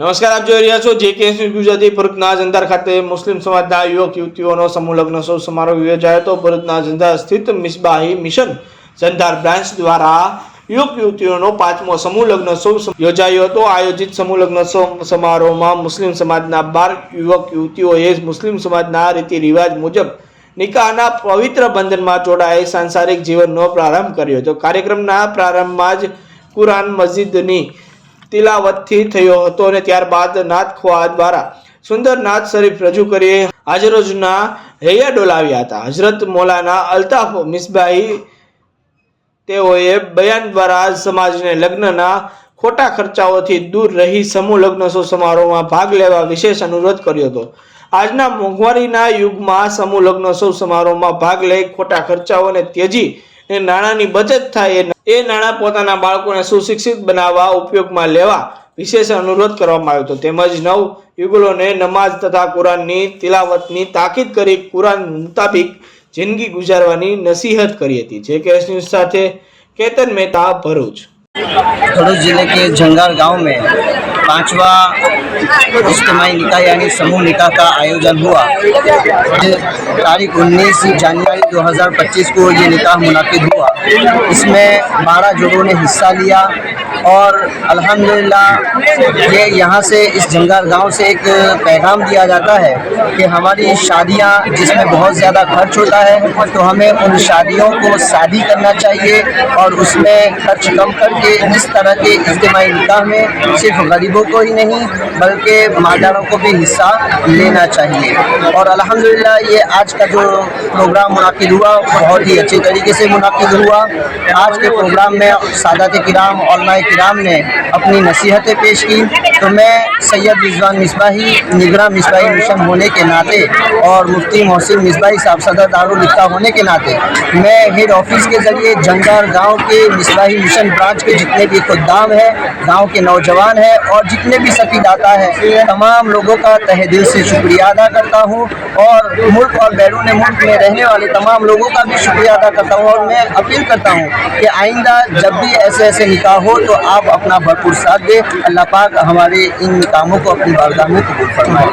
નમસ્કાર, આપ જોઈ રહ્યા છો જેકે ન્યૂઝ ગુજરાતી। ભરૂચના જંધાર ખાતે મુસ્લિમ સમાજના યુવક યુવતીઓનો સમૂહ લગ્ન સમારોહ યોજાયો હતો। ભરૂચના જંધાર સ્થિત મિસબાહી મિશન જંધાર બ્રાન્ચ દ્વારા યુવક યુવતીઓનો 5મો સમૂહ લગ્ન યોજાયો હતો। આયોજિત સમૂહ લગ્ન સમારોહમાં મુસ્લિમ સમાજના 12 યુવક યુવતીઓએ મુસ્લિમ સમાજના રીતિ રિવાજ મુજબ નિકાહના પવિત્ર બંધનમાં જોડાઈ સાંસારિક જીવનનો પ્રારંભ કર્યો હતો। કાર્યક્રમના પ્રારંભમાં જ કુરાન મસ્જિદની તિલાવતથી થયો હતો અને ત્યારબાદ નાત ખ્વા દ્વારા સુંદર નાત શરીફ રજૂ કરી હાજરોના હૈયા ડોલાવ્યા હતા। હજરત મૌલાના અલ્તાફ મિસબાહી તેઓએ બયાન દ્વારા સમાજને લગ્નના ખોટા ખર્ચાઓથી દૂર રહી સમૂહ લગ્ન સમારોહમાં ભાગ લેવા વિશેષ અનુરોધ કર્યો હતો। આજના મોંઘવારીના યુગમાં સમૂહ લગ્ન સમારોહમાં ભાગ લઈ ખોટા ખર્ચાઓને ત્યજી નાણાંની બચત થાય એ નાણાં પોતાના બાળકોને સુશિક્ષિત બનાવવા ઉપયોગમાં લેવા વિશેષ અનુરોધ કરવામાં આવ્યો હતો। તેમજ નવ યુગલોને નમાઝ તથા કુરાનની તિલાવતની તાકીદ કરી કુરાન મુતાબિક જિંદગી ગુજારવાની નસીહત કરી હતી। જેકે ન્યૂઝ સાથે કેતન મહેતા, ભરૂચ। भरूच जिले के जंगार गांव में 5वां इज्तिमाई निकाह यानी समूह निकाह का आयोजन हुआ। तारीख 19 जनवरी 2025 को ये निकाह मुनाकिद हुआ। इसमें 12 जोड़ों ने हिस्सा लिया और अल्हम्दुलिल्लाह ये यहाँ से इस जंगार गांव से एक पैगाम दिया जाता है कि हमारी शादियाँ जिसमें बहुत ज़्यादा खर्च होता है तो हमें उन शादियों को शादी करना चाहिए और उसमें खर्च कम करके इस तरह के इज्तिमाई निकाह में सिर्फ गरीबों को ही नहीं बल्कि मालदारों को भी हिस्सा लेना चाहिए। और अल्हम्दुलिल्लाह ये आज का जो प्रोग्राम मुनाकिद हुआ बहुत ही अच्छे तरीके से मुनाकिद हुआ। आज के प्रोग्राम में सादात किराम उलमाए किराम ने अपनी नसीहतें पेश की। तो मैं सैयद रिजवान मिसबाही निगरां मिसबाही मिशन होने के नाते और मुफ्ती मोहसिन मिसबाही साहब सदर दारुल इफ्ता होने के नाते मैं हेड ऑफिस के ज़रिए जंगार गांव के मिसबाही मिशन ब्रांच के जितने भी खुद्दाम हैं, गांव के नौजवान हैं और जितने भी सफ़ीदाता हैं, तमाम लोगों का तहे दिल से शुक्रिया अदा करता हूँ और मुल्क और बैरून मुल्क में रहने वाले तमाम लोगों का भी शुक्रिया अदा करता हूँ। और मैं अपील करता हूँ कि आइंदा जब भी ऐसे निकाह हो तो आप अपना भरपूर साथ दें। अल्लाह पाक हमारे इन कामों को अपनी बारगाह में कबूल फरमाए।